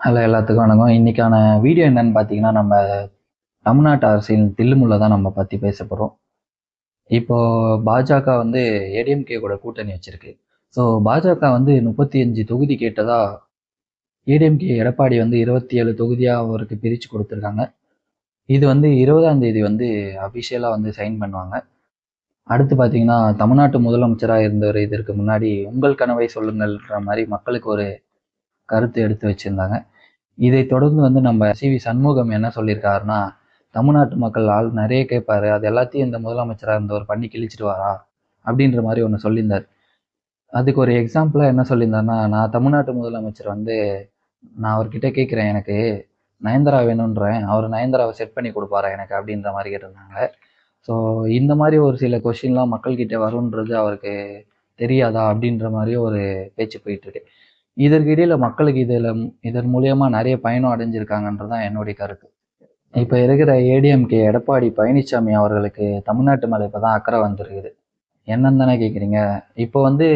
Hello எல்லாத்துக்கும் வணக்கம். இன்னைக்கான வீடியோ என்னன்னு பார்த்தீங்கன்னா, நம்ம தமிழ்நாட்டு அரசியல் தில்லுமுல்லை தான் நம்ம பற்றி பேச போகிறோம். இப்போ பாஜக வந்து ஏடிஎம்கே கூட கூட்டணி வச்சிருக்கு. ஸோ பாஜக வந்து 35 தொகுதி கேட்டதா ஏடிஎம்கே எடப்பாடி வந்து 27 தொகுதியாக அவருக்கு பிரித்து கொடுத்துருக்காங்க. இது வந்து 20ஆம் தேதி வந்து அஃபிஷியலாக வந்து சைன் பண்ணுவாங்க. அடுத்து பார்த்தீங்கன்னா, தமிழ்நாட்டு முதலமைச்சராக இருந்தவர் இதற்கு முன்னாடி உங்கள் கனவை சொல்லுங்கள்ன்ற மாதிரி மக்களுக்கு ஒரு கருத்து எடுத்து வச்சிருந்தாங்க. இதை தொடர்ந்து வந்து நம்ம சி.வி. சண்முகம் என்ன சொல்லியிருக்காருன்னா, தமிழ்நாட்டு மக்கள் ஆள் நிறைய கேட்பாரு. அது எல்லாத்தையும் இந்த முதலமைச்சரா இருந்தவர் பண்ணி கிழிச்சிடுவாரா? அப்படின்ற மாதிரி ஒண்ணு சொல்லியிருந்தார். அதுக்கு ஒரு எக்ஸாம்பிளா என்ன சொல்லியிருந்தாருன்னா, நான் தமிழ்நாட்டு முதலமைச்சர் வந்து நான் அவர்கிட்ட கேட்கிறேன். எனக்கு நயன்தாரா வேணுன்றேன். அவர் நயன்தாராவை செட் பண்ணி கொடுப்பாரா எனக்கு? அப்படின்ற மாதிரி கேட்டிருந்தாங்க. ஸோ இந்த மாதிரி ஒரு சில கொஸ்டின்லாம் மக்கள்கிட்ட வரும்ன்றது அவருக்கு தெரியாதா? அப்படின்ற மாதிரி ஒரு பேச்சு போயிட்டு இருக்கு. இதற்கு இடையில மக்களுக்கு இதன் மூலியமா நிறைய பயனும் அடைஞ்சிருக்காங்கன்றதுதான் என்னுடைய கருத்து. இப்ப இருக்கிற ஏடிஎம்கே எடப்பாடி பழனிசாமி அவர்களுக்கு தமிழ்நாட்டு மேல இப்பதான் அக்கறை வந்திருக்குது. என்னன்னு தானே கேக்குறீங்க? இப்போ வந்து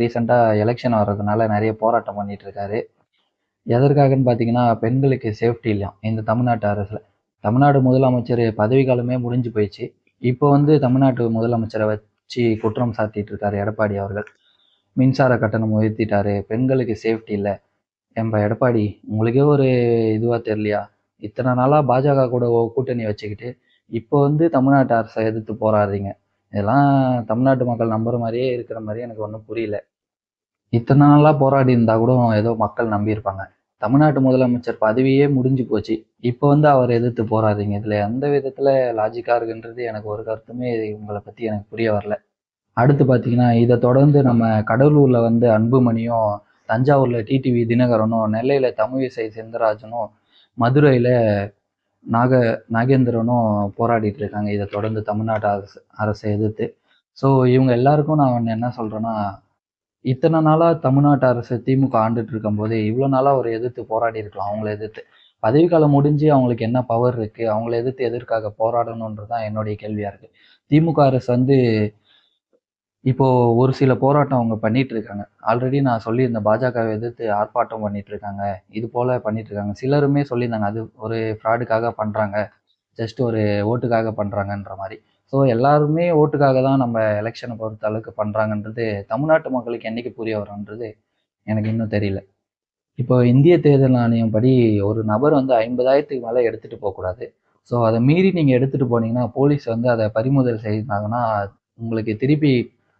ரீசெண்டா எலெக்ஷன் வர்றதுனால நிறைய போராட்டம் பண்ணிட்டு இருக்காரு. எதற்காகன்னு பாத்தீங்கன்னா, பெண்களுக்கு சேஃப்டி இல்லையாம் இந்த தமிழ்நாட்டு அரசுல. தமிழ்நாடு முதலமைச்சர் பதவி காலமே முடிஞ்சு போயிடுச்சு. இப்போ வந்து தமிழ்நாட்டு முதலமைச்சரை வச்சு குற்றம் சாட்டிட்டு இருக்காரு எடப்பாடி அவர்கள். மின்சார கட்டணம் உயர்த்திட்டாரு, பெண்களுக்கு சேஃப்டி இல்லை. ஏன்பா எடப்பாடி, உங்களுக்கே ஒரு இதுவா தெரியலையா? இத்தனை நாளா பாஜக கூட கூட்டணி வச்சுக்கிட்டு இப்போ வந்து தமிழ்நாட்டு அரசை எதிர்த்து போராடுறீங்க. இதெல்லாம் தமிழ்நாட்டு மக்கள் நம்புற மாதிரியே இருக்கிற மாதிரி எனக்கு ஒன்றும் புரியல. இத்தனை நாளா போராடி இருந்தா கூட ஏதோ மக்கள் நம்பியிருப்பாங்க. தமிழ்நாட்டு முதலமைச்சர் பதவியே முடிஞ்சு போச்சு. இப்போ வந்து அவரை எதிர்த்து போராடுறீங்க. இதுல எந்த விதத்துல லாஜிக்கா இருக்குன்றது எனக்கு ஒரு கருத்துமே உங்களை பத்தி எனக்கு புரிய வரல. அடுத்து பார்த்தீங்கன்னா, இதை தொடர்ந்து நம்ம கடலூர்ல வந்து அன்புமணியும், தஞ்சாவூர்ல டிடிவி தினகரனும், நெல்லையில தமிழிசை செந்தராஜனும், மதுரையில நாக நாகேந்திரனும் போராடிட்டு இருக்காங்க. இதை தொடர்ந்து தமிழ்நாட்டு அரசை எதிர்த்து. ஸோ இவங்க எல்லாருக்கும் நான் ஒன்று என்ன சொல்றேன்னா, இத்தனை நாளா தமிழ்நாட்டு அரசு திமுக ஆண்டுட்டு இருக்கும் போதே இவ்வளோ நாளா ஒரு எதிர்த்து போராடி இருக்கலாம். அவங்கள எதிர்த்து பதவிக்காலம் முடிஞ்சு அவங்களுக்கு என்ன பவர் இருக்கு? அவங்கள எதிர்த்து எதற்காக போராடணுன்றது தான் என்னுடைய கேள்வியா இருக்கு. திமுக அரசு வந்து இப்போ ஒரு சில போராட்டம் அவங்க பண்ணிட்டு இருக்காங்க. ஆல்ரெடி நான் சொல்லியிருந்தேன், பாஜகவை எதிர்த்து ஆர்ப்பாட்டம் பண்ணிட்டு இருக்காங்க. இது போல பண்ணிட்டு இருக்காங்க. சிலருமே சொல்லியிருந்தாங்க, அது ஒரு ஃப்ராடுக்காக பண்றாங்க. ஜஸ்ட் ஒரு ஓட்டுக்காக பண்றாங்கன்ற மாதிரி. ஸோ எல்லாருமே ஓட்டுக்காக தான் நம்ம எலெக்ஷனை பொறுத்த அளவுக்கு பண்றாங்கன்றது தமிழ்நாட்டு மக்களுக்கு என்னைக்கு புரிய வரும்ன்றது எனக்கு இன்னும் தெரியல. இப்போ இந்திய தேர்தல் ஆணையம் படி ஒரு நபர் வந்து 50,000க்கு மேலே எடுத்துட்டு போகக்கூடாது. ஸோ அதை மீறி நீங்கள் எடுத்துட்டு போனீங்கன்னா போலீஸ் வந்து அதை பறிமுதல் செய்தாங்கன்னா உங்களுக்கு திருப்பி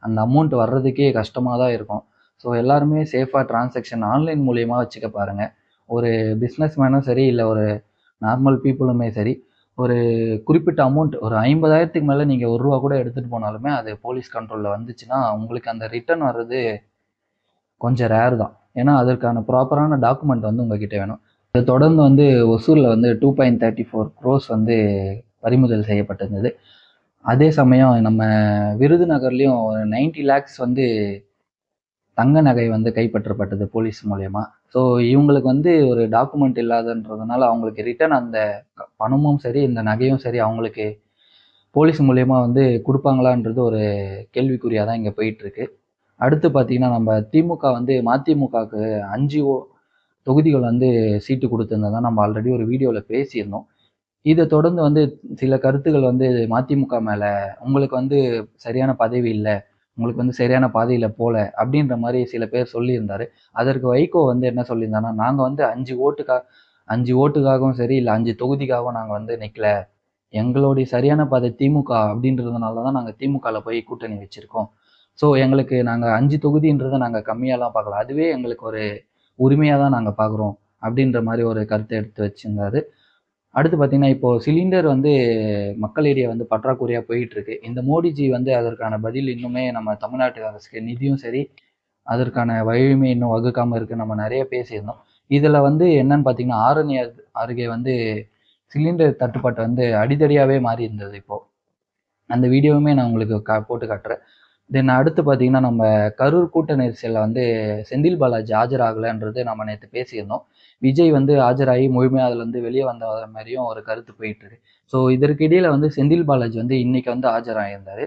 அந்த அமௌண்ட் வர்றதுக்கே கஷ்டமாக தான் இருக்கும். ஸோ எல்லாருமே சேஃபாக டிரான்சாக்ஷன் ஆன்லைன் மூலியமா வச்சுக்க பாருங்க. ஒரு பிஸ்னஸ் மேனும் சரி, இல்லை ஒரு நார்மல் பீப்புளுமே சரி, ஒரு குறிப்பிட்ட அமௌண்ட் ஒரு 50,000க்கு மேலே நீங்கள் ரூபா கூட எடுத்துகிட்டு போனாலுமே அது போலீஸ் கண்ட்ரோலில் வந்துச்சுன்னா உங்களுக்கு அந்த ரிட்டர்ன் வர்றது கொஞ்சம் ரேர் தான். ஏன்னா அதற்கான ப்ராப்பரான டாக்குமெண்ட் வந்து உங்ககிட்ட வேணும். இதை தொடர்ந்து வந்து ஒசூரில் வந்து 2.34 crores வந்து பறிமுதல் செய்யப்பட்டிருந்தது. அதே சமயம் நம்ம விருதுநகர்லையும் 90 lakhs வந்து தங்க நகை வந்து கைப்பற்றப்பட்டது போலீஸ் மூலியமா. ஸோ இவங்களுக்கு வந்து ஒரு டாக்குமெண்ட் இல்லாதன்றதுனால அவங்களுக்கு ரிட்டர்ன் அந்த பணமும் சரி, இந்த நகையும் சரி அவங்களுக்கு போலீஸ் மூலியமா வந்து கொடுப்பாங்களான்றது ஒரு கேள்விக்குறியாக தான் இங்கே போயிட்டு இருக்கு. அடுத்து பார்த்தீங்கன்னா, நம்ம திமுக வந்து மதிமுகவுக்கு 5 தொகுதிகள் வந்து சீட்டு கொடுத்திருந்ததா நம்ம ஆல்ரெடி ஒரு வீடியோவில் பேசியிருந்தோம். இதை தொடர்ந்து வந்து சில கருத்துக்கள் வந்து மதிமுக மேல உங்களுக்கு வந்து சரியான பதவி இல்லை, உங்களுக்கு வந்து சரியான பாதையில போல அப்படின்ற மாதிரி சில பேர் சொல்லியிருந்தாரு. அதற்கு வைகோ வந்து என்ன சொல்லியிருந்தாருன்னா, நாங்க வந்து 5 ஓட்டுக்காகவும் சரி, இல்லை 5 தொகுதிக்காகவும் நாங்க வந்து நிக்கல. எங்களுடைய சரியான பாதை திமுக அப்படின்றதுனால தான் நாங்க திமுகல போய் கூட்டணி வச்சிருக்கோம். ஸோ எங்களுக்கு நாங்க 5 தொகுதின்றதை நாங்க கம்மியாலாம் பார்க்கல. அதுவே எங்களுக்கு ஒரு உரிமையா தான் நாங்க பார்க்குறோம் அப்படின்ற மாதிரி ஒரு கருத்தை எடுத்து வச்சிருந்தாரு. அடுத்து பார்த்தீங்கன்னா, இப்போ சிலிண்டர் வந்து மக்களிடையே வந்து பற்றாக்குறையா போயிட்டு இருக்கு. இந்த மோடிஜி வந்து அதற்கான பதில் இன்னுமே நம்ம தமிழ்நாட்டு அரசுக்கு நிதியும் சரி, அதற்கான வழியுமே இன்னும் வகுக்காம இருக்கு. நம்ம நிறைய பேசியிருந்தோம். இதுல வந்து என்னன்னு பார்த்தீங்கன்னா, ஆரணி அருகே வந்து சிலிண்டர் தட்டுப்பாடு வந்து அடிதடியாவே மாறி இருந்தது இப்போ. அந்த வீடியோவுமே நான் உங்களுக்கு போட்டு காட்டுறேன். தென் அடுத்து பார்த்தீங்கன்னா, நம்ம கரூர் கூட்ட நெரிசல்ல வந்து செந்தில் பாலாஜி ஆஜராகலன்றது நம்ம நேத்து பேசியிருந்தோம். விஜய் வந்து ஆஜராகி முழுமையா அதுலருந்து வெளிய வந்த மாரியும் ஒரு கருத்து போயிட்டு இருக்கு. ஸோ இதற்கு இடையில வந்து செந்தில் பாலாஜி வந்து இன்னைக்கு வந்து ஆஜராகியிருந்தாரு.